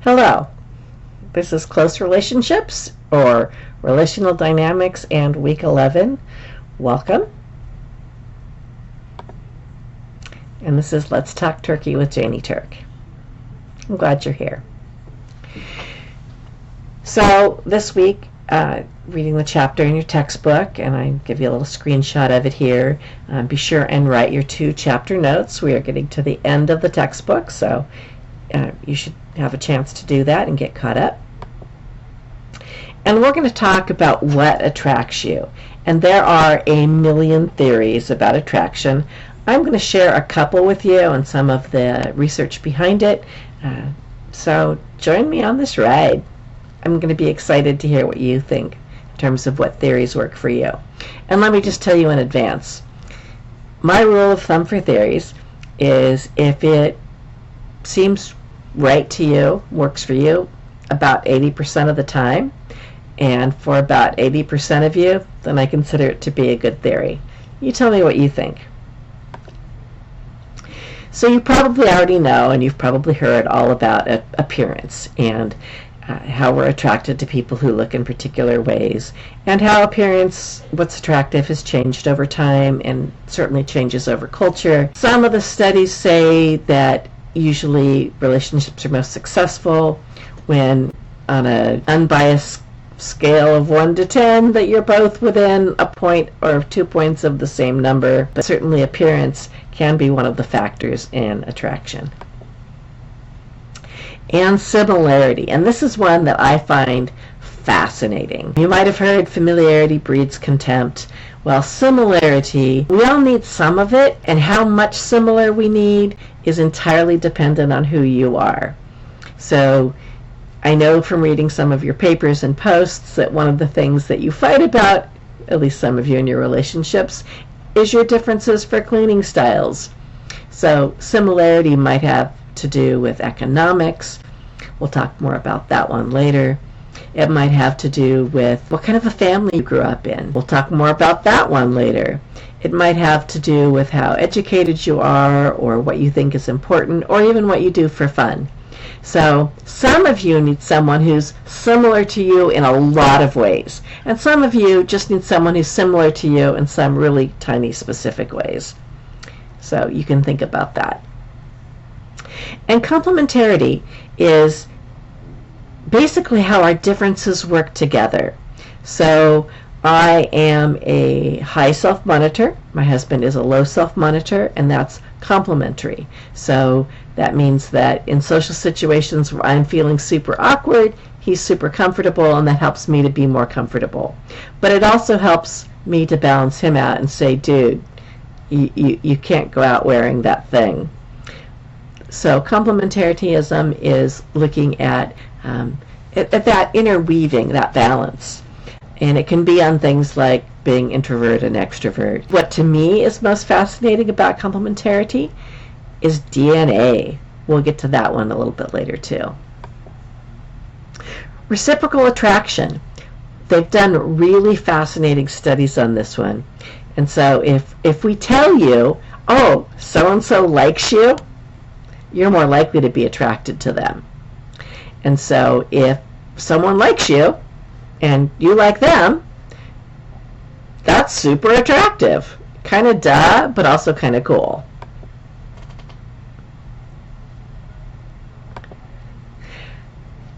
Hello, this is Close Relationships or Relational Dynamics and Week 11. Welcome. And this is Let's Talk Turkey with Jayne Turk. I'm glad you're here. So this week, reading the chapter in your textbook, and I give you a little screenshot of it here. Be sure and write your 2 chapter notes. We are getting to the end of the textbook, so you should have a chance to do that and get caught up. And we're going to talk about what attracts you. And there are a million theories about attraction. I'm going to share a couple with you and some of the research behind it. So join me on this ride. I'm going to be excited to hear what you think in terms of what theories work for you. And let me just tell you in advance, my rule of thumb for theories is if it seems right to you, works for you about 80% of the time, and for about 80% of you, then I consider it to be a good theory. You tell me what you think. So you probably already know, and you've probably heard all about appearance and how we're attracted to people who look in particular ways, and how appearance, what's attractive, has changed over time and certainly changes over culture. Some of the studies say that usually relationships are most successful when, on an unbiased scale of 1 to 10, that you're both within a point or 2 points of the same number, but certainly appearance can be one of the factors in attraction. And similarity, and this is one that I find fascinating. You might have heard familiarity breeds contempt. Well, similarity, we all need some of it, and how much similar we need is entirely dependent on who you are. So I know from reading some of your papers and posts that one of the things that you fight about, at least some of you in your relationships, is your differences for cleaning styles. So similarity might have to do with economics. We'll talk more about that one later. It might have to do with what kind of a family you grew up in. We'll talk more about that one later. It might have to do with how educated you are, or what you think is important, or even what you do for fun. So some of you need someone who's similar to you in a lot of ways, and some of you just need someone who's similar to you in some really tiny specific ways. So you can think about that. And complementarity is basically how our differences work together. So I am a high self-monitor. My husband is a low self-monitor, and that's complementary. So that means that in social situations where I'm feeling super awkward, he's super comfortable, and that helps me to be more comfortable. But it also helps me to balance him out and say, dude, you can't go out wearing that thing. So complementarianism is looking at that interweaving, that balance. And it can be on things like being introvert and extrovert. What to me is most fascinating about complementarity is DNA. We'll get to that one a little bit later too. Reciprocal attraction. They've done really fascinating studies on this one. And so if we tell you, oh, so-and-so likes you, you're more likely to be attracted to them. And so if someone likes you and you like them, that's super attractive. Kind of duh, but also kind of cool.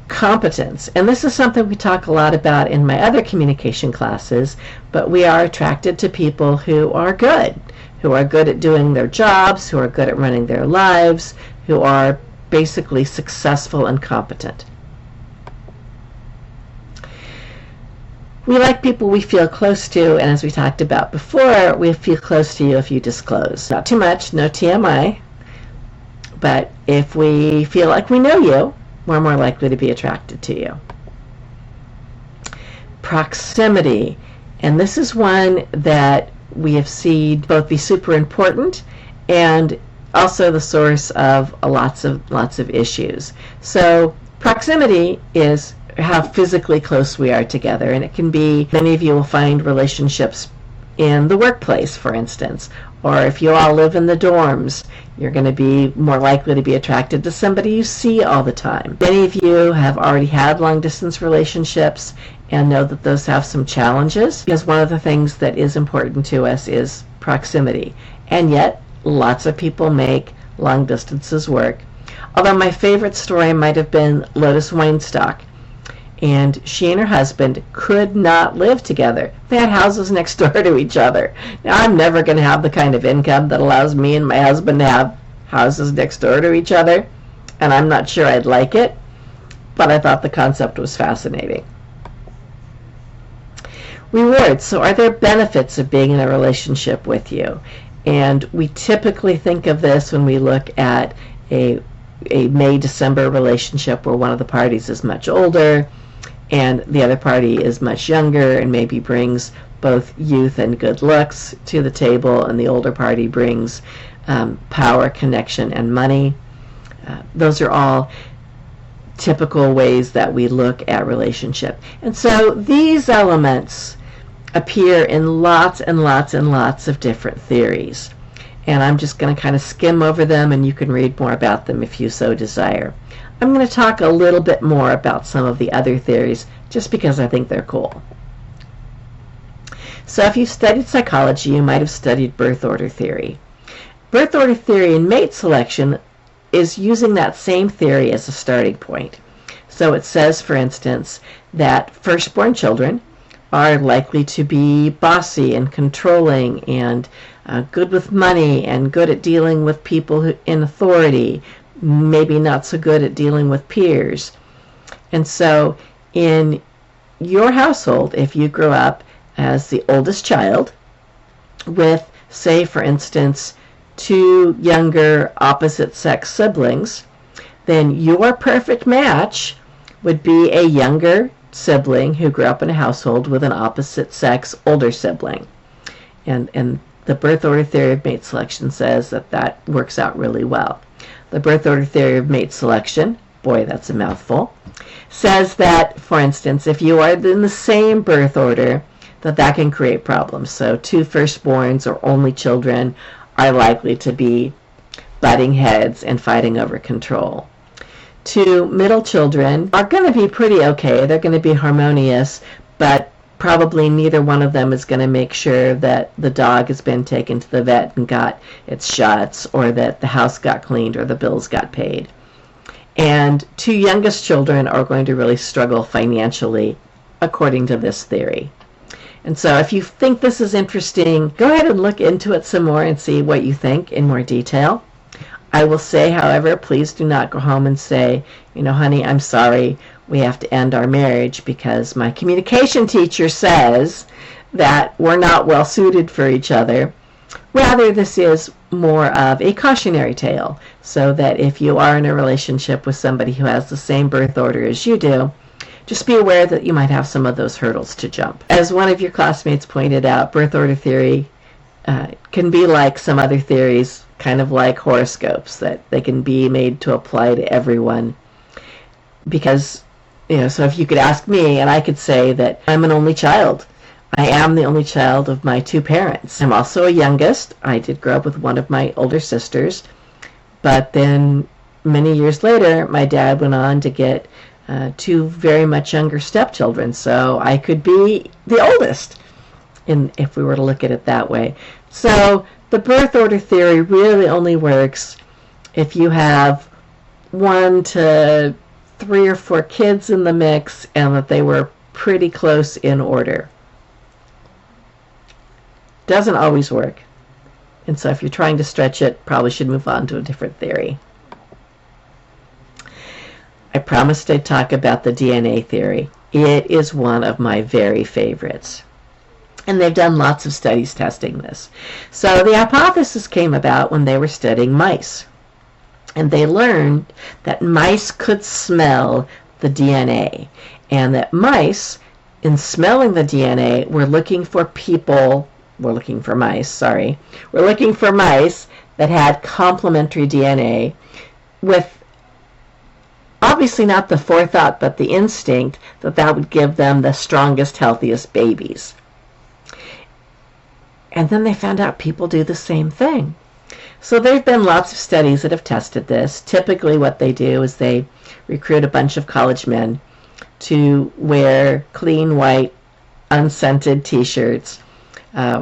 Competence. And this is something we talk a lot about in my other communication classes, but we are attracted to people who are good at doing their jobs, who are good at running their lives, who are basically successful and competent. We like people we feel close to, and as we talked about before, we feel close to you if you disclose. Not too much, no TMI, but if we feel like we know you, we're more likely to be attracted to you. Proximity, and this is one that we have seen both be super important and also the source of lots of issues. So proximity is how physically close we are together, and it can be, many of you will find relationships in the workplace, for instance, Or if you all live in the dorms, you're going to be more likely to be attracted to somebody you see all the time. Many of you have already had long-distance relationships and know that those have some challenges, because one of the things that is important to us is proximity. And yet, lots of people make long distances work. Although my favorite story might have been Lotus Weinstock. And she and her husband could not live together. They had houses next door to each other. Now, I'm never going to have the kind of income that allows me and my husband to have houses next door to each other, and I'm not sure I'd like it, but I thought the concept was fascinating. Rewards. So are there benefits of being in a relationship with you? And we typically think of this when we look at a May-December relationship where one of the parties is much older and the other party is much younger and maybe brings both youth and good looks to the table, and the older party brings power, connection, and money. Those are all typical ways that we look at relationship. And so these elements appear in lots and lots and lots of different theories. And I'm just going to kind of skim over them, and you can read more about them if you so desire. I'm going to talk a little bit more about some of the other theories just because I think they're cool. So if you've studied psychology, you might have studied birth order theory. Birth order theory in mate selection is using that same theory as a starting point. So it says, for instance, that firstborn children are likely to be bossy and controlling and good with money and good at dealing with people in authority, maybe not so good at dealing with peers. And so in your household, if you grew up as the oldest child with, say, for instance, 2 younger opposite-sex siblings, then your perfect match would be a younger sibling who grew up in a household with an opposite-sex older sibling. And the birth order theory of mate selection says that that works out really well. The birth order theory of mate selection, boy, that's a mouthful, says that, for instance, if you are in the same birth order, that can create problems. So 2 firstborns or only children are likely to be butting heads and fighting over control. 2 middle children are going to be pretty okay. They're going to be harmonious, but probably neither one of them is going to make sure that the dog has been taken to the vet and got its shots, or that the house got cleaned or the bills got paid. And 2 youngest children are going to really struggle financially, according to this theory. And so if you think this is interesting, go ahead and look into it some more and see what you think in more detail. I will say, however, please do not go home and say, honey, I'm sorry, we have to end our marriage because my communication teacher says that we're not well suited for each other. Rather, this is more of a cautionary tale, so that if you are in a relationship with somebody who has the same birth order as you do, just be aware that you might have some of those hurdles to jump. As one of your classmates pointed out, birth order theory can be like some other theories, kind of like horoscopes, that they can be made to apply to everyone. Because, so if you could ask me, and I could say that I'm an only child. I am the only child of my 2 parents. I'm also a youngest. I did grow up with one of my older sisters, but then many years later, my dad went on to get 2 very much younger stepchildren, so I could be the oldest, if we were to look at it that way. So the birth order theory really only works if you have 1 to 3 or 4 kids in the mix and that they were pretty close in order. Doesn't always work. And so if you're trying to stretch it, probably should move on to a different theory. I promised I'd talk about the DNA theory. It is one of my very favorites. And they've done lots of studies testing this. So the hypothesis came about when they were studying mice. And they learned that mice could smell the DNA. And that mice, in smelling the DNA, were looking for mice that had complementary DNA with obviously not the forethought, but the instinct that would give them the strongest, healthiest babies. And then they found out people do the same thing. So there have been lots of studies that have tested this. Typically what they do is they recruit a bunch of college men to wear clean, white, unscented t-shirts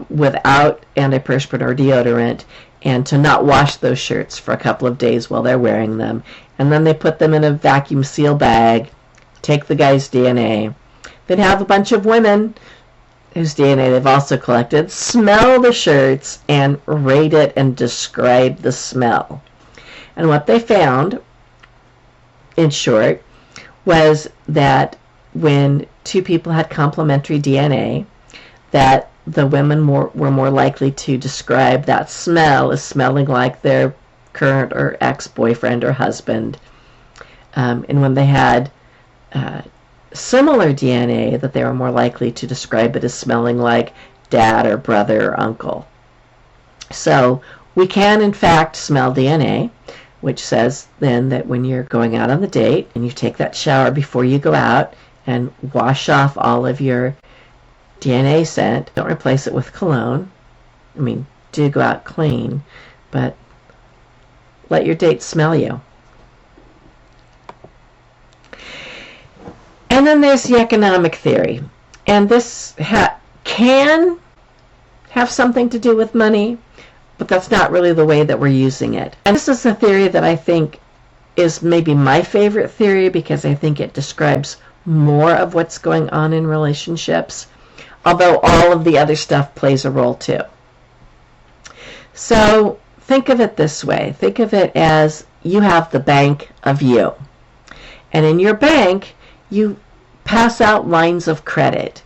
without antiperspirant or deodorant, and to not wash those shirts for a couple of days while they're wearing them. And then they put them in a vacuum seal bag, take the guy's DNA. They'd have a bunch of women whose DNA they've also collected smell the shirts and rate it and describe the smell. And what they found, in short, was that when two people had complementary DNA, that the women were more likely to describe that smell as smelling like their current or ex-boyfriend or husband. And when they had similar DNA, that they were more likely to describe it as smelling like dad or brother or uncle. So we can in fact smell DNA, which says then that when you're going out on the date and you take that shower before you go out and wash off all of your DNA scent, don't replace it with cologne. I mean, do go out clean, but let your date smell you. And then there's the economic theory. And this can have something to do with money, but that's not really the way that we're using it. And this is a theory that I think is maybe my favorite theory, because I think it describes more of what's going on in relationships, although all of the other stuff plays a role too. So think of it this way. Think of it as you have the bank of you. And in your bank, you pass out lines of credit.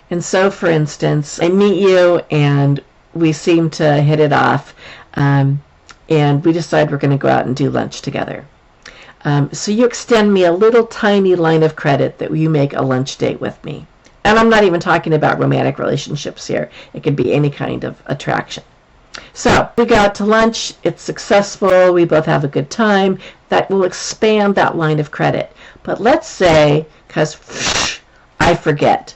And so, for instance, I meet you and we seem to hit it off, and we decide we're going to go out and do lunch together. So you extend me a little tiny line of credit that you make a lunch date with me. And I'm not even talking about romantic relationships here. It could be any kind of attraction. So we go out to lunch, it's successful, we both have a good time. That will expand that line of credit. But let's say, because I forget,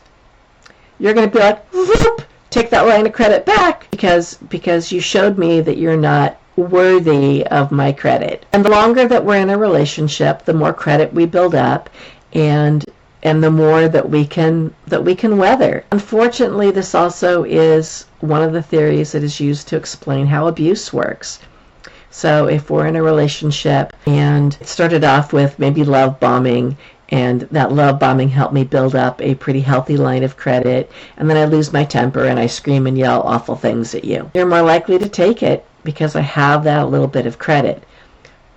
you're going to be like, whoop, take that line of credit back because you showed me that you're not worthy of my credit. And the longer that we're in a relationship, the more credit we build up, and the more that we can weather. Unfortunately, this also is one of the theories that is used to explain how abuse works. So if we're in a relationship and it started off with maybe love bombing, and that love bombing helped me build up a pretty healthy line of credit, and then I lose my temper and I scream and yell awful things at you, you're more likely to take it because I have that little bit of credit.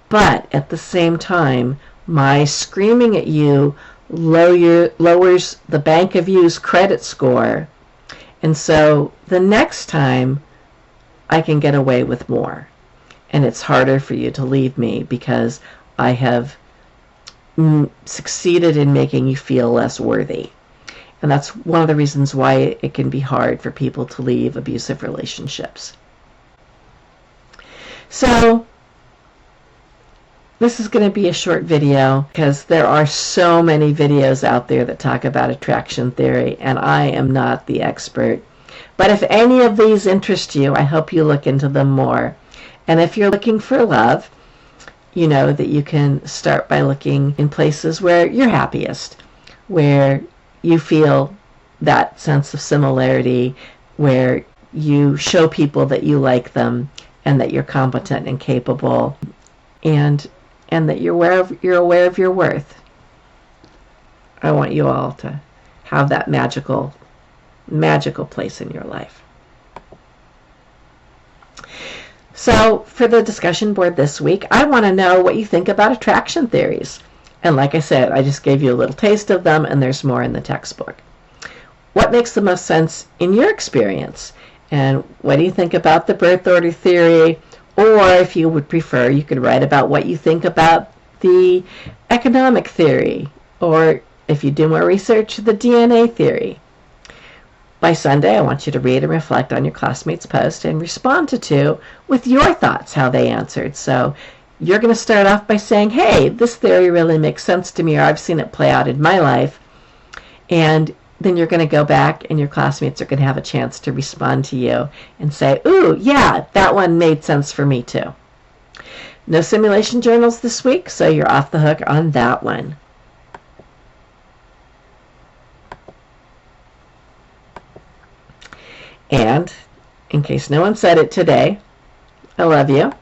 But at the same time, my screaming at you lowers the bank of you's credit score, and so the next time I can get away with more, and it's harder for you to leave me because I have succeeded in making you feel less worthy. And that's one of the reasons why it can be hard for people to leave abusive relationships. So this is going to be a short video because there are so many videos out there that talk about attraction theory, and I am not the expert. But if any of these interest you, I hope you look into them more. And if you're looking for love, you know that you can start by looking in places where you're happiest, where you feel that sense of similarity, where you show people that you like them and that you're competent and capable, and that you're aware of your worth. I want you all to have that magical place in your life. So for the discussion board this week, I want to know what you think about attraction theories. And like I said, I just gave you a little taste of them, and there's more in the textbook. What makes the most sense in your experience? And what do you think about the birth order theory? Or if you would prefer, you could write about what you think about the economic theory. Or if you do more research, the DNA theory. By Sunday, I want you to read and reflect on your classmates' post and respond to two with your thoughts, how they answered. So you're going to start off by saying, hey, this theory really makes sense to me, or I've seen it play out in my life. And then you're going to go back and your classmates are going to have a chance to respond to you and say, ooh, yeah, that one made sense for me too. No simulation journals this week, so you're off the hook on that one. And in case no one said it today, I love you.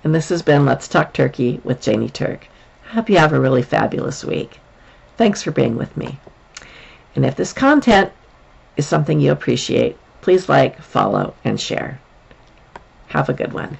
And this has been Let's Talk Turkey with Jayne Turk. I hope you have a really fabulous week. Thanks for being with me. And if this content is something you appreciate, please like, follow, and share. Have a good one.